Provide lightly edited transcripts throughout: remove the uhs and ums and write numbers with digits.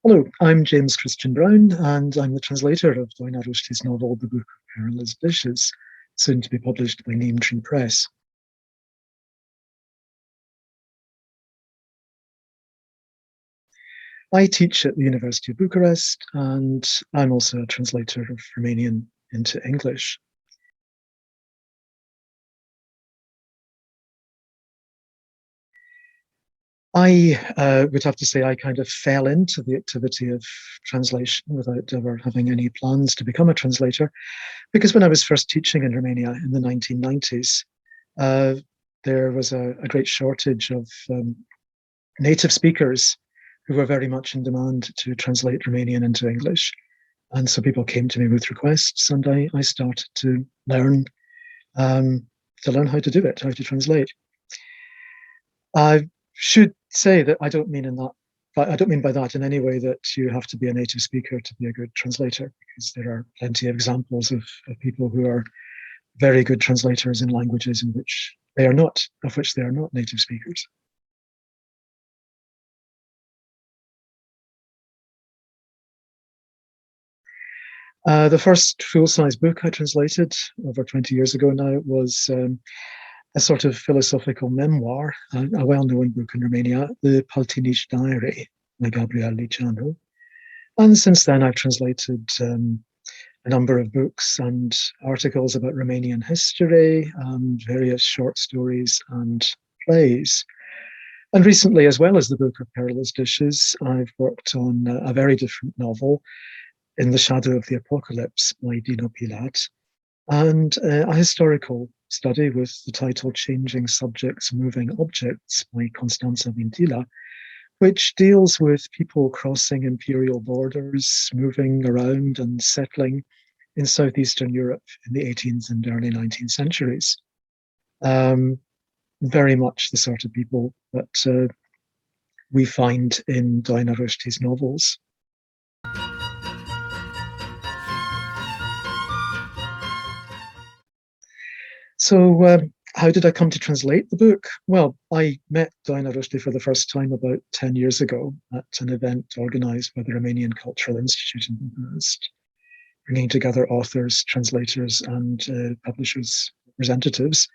Hello, I'm James Christian Brown, and I'm the translator of Doina Rusti's novel, The Book of Perilous Dishes, soon to be published by Name Tree Press. I teach at the University of Bucharest, and I'm also a translator of Romanian into English. I would have to say I kind of fell into the activity of translation without ever having any plans to become a translator, because when I was first teaching in Romania in the 1990s, uh, there was a great shortage of native speakers who were very much in demand to translate Romanian into English. And so people came to me with requests, and I started um, to learn how to do it, how to translate. I should say that I don't mean by that in any way that you have to be a native speaker to be a good translator, because there are plenty of examples of people who are very good translators in languages in which they are not, of which they are not native speakers. The first full-size book I translated over 20 years ago now was a sort of philosophical memoir, a well-known book in Romania, The Pâltiniș Diary by Gabriel Liceanu. And since then, I've translated a number of books and articles about Romanian history, and various short stories and plays. And recently, as well as the Book of Perilous Dishes, I've worked on a very different novel, In the Shadow of the Apocalypse by Dino Pilat, and a historical study with the title Changing Subjects, Moving Objects by Constanța Vintila, which deals with people crossing imperial borders, moving around and settling in southeastern Europe in the 18th and early 19th centuries. Very much the sort of people that we find in Doina Rusti's novels. So, how did I come to translate the book? Well, I met Doina Rusti for the first time about 10 years ago at an event organised by the Romanian Cultural Institute in Bucharest, bringing together authors, translators, and publishers' representatives.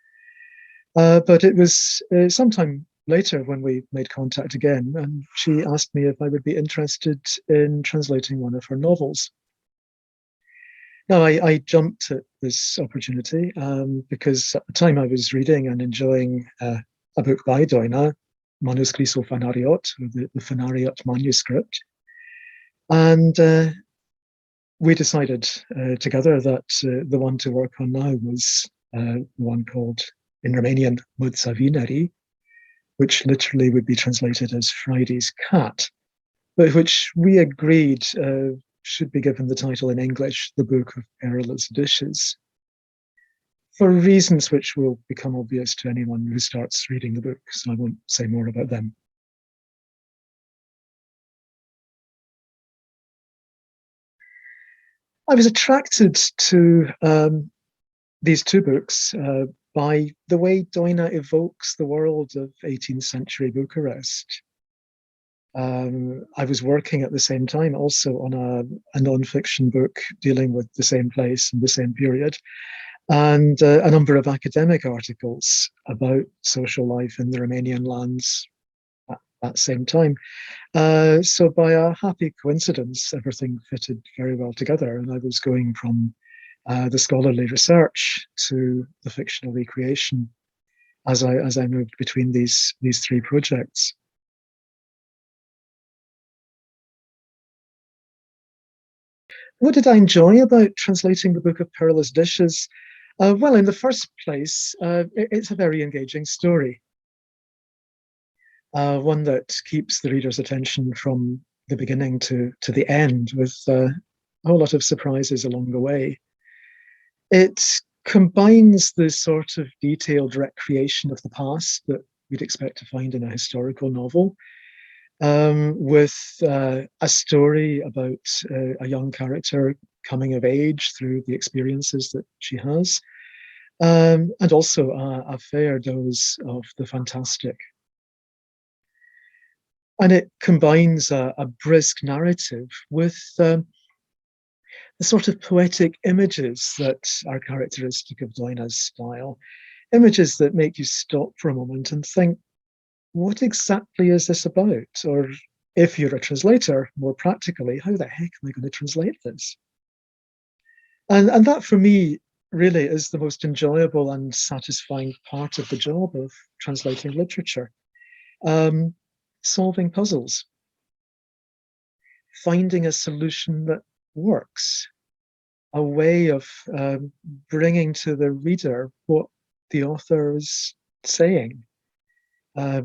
But it was sometime later when we made contact again, and she asked me if I would be interested in translating one of her novels. Now, I jumped at this opportunity because at the time I was reading and enjoying a book by Doina, Manuscrisul Fanariot, or the Fanariot manuscript. And we decided together that the one to work on now was the one called, in Romanian, Mâța Vinerii, which literally would be translated as Friday's Cat, but which we agreed should be given the title in English, The Book of Perilous Dishes, for reasons which will become obvious to anyone who starts reading the book, so I won't say more about them. I was attracted to these two books by the way Doina evokes the world of 18th century Bucharest. I was working at the same time also on a non-fiction book dealing with the same place and the same period, and a number of academic articles about social life in the Romanian lands at that same time. So by a happy coincidence, everything fitted very well together, and I was going from the scholarly research to the fictional recreation as I moved between these three projects. What did I enjoy about translating the Book of Perilous Dishes? Well, in the first place, it's a very engaging story, one that keeps the reader's attention from the beginning to the end, with a whole lot of surprises along the way. It combines the sort of detailed recreation of the past that we'd expect to find in a historical novel, with a story about a young character coming of age through the experiences that she has, and also a fair dose of the fantastic. And it combines a brisk narrative with the sort of poetic images that are characteristic of Doina's style, images that make you stop for a moment and think, what exactly is this about? Or if you're a translator, more practically, how the heck am I going to translate this? And that for me really is the most enjoyable and satisfying part of the job of translating literature. Um, Solving puzzles, finding a solution that works, a way of bringing to the reader what the author is saying,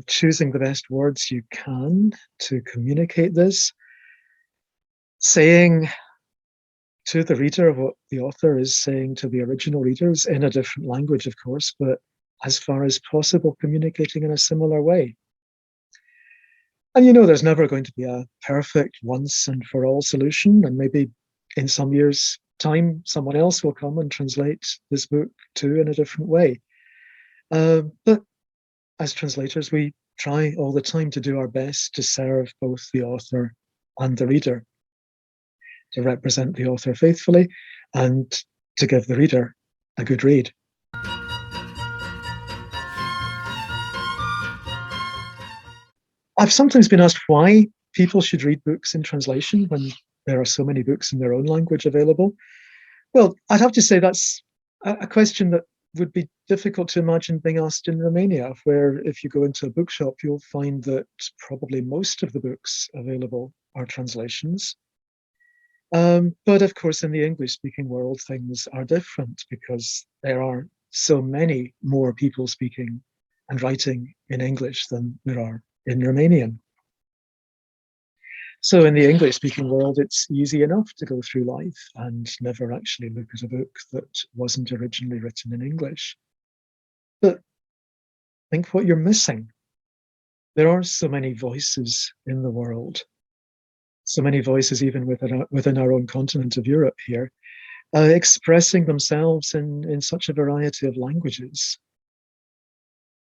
choosing the best words you can to communicate this, saying to the reader what the author is saying to the original readers in a different language, of course, but as far as possible, communicating in a similar way. And there's never going to be a perfect once and for all solution. And maybe in some years' time, someone else will come and translate this book too in a different way. But as translators, we try all the time to do our best to serve both the author and the reader, to represent the author faithfully and to give the reader a good read. I've sometimes been asked why people should read books in translation when there are so many books in their own language available. Well, I'd have to say that's a question that would be difficult to imagine being asked in Romania, where if you go into a bookshop, you'll find that probably most of the books available are translations. But of course, in the English-speaking world, things are different because there are so many more people speaking and writing in English than there are in Romanian. So in the English-speaking world, it's easy enough to go through life and never actually look at a book that wasn't originally written in English. But think what you're missing. There are so many voices in the world, so many voices even within our own continent of Europe here, expressing themselves in such a variety of languages.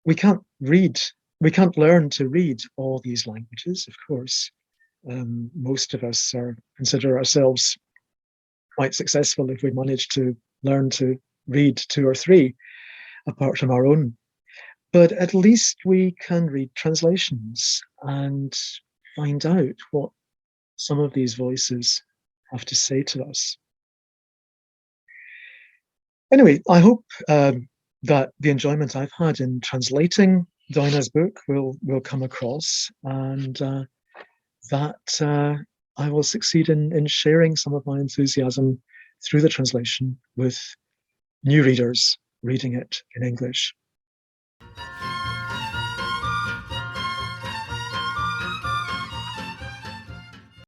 We can't learn to read all these languages, of course. Most of us consider ourselves quite successful if we manage to learn to read two or three, apart from our own. But at least we can read translations and find out what some of these voices have to say to us. Anyway, I hope that the enjoyment I've had in translating Doina's book will come across, and that I will succeed in sharing some of my enthusiasm through the translation with new readers reading it in English.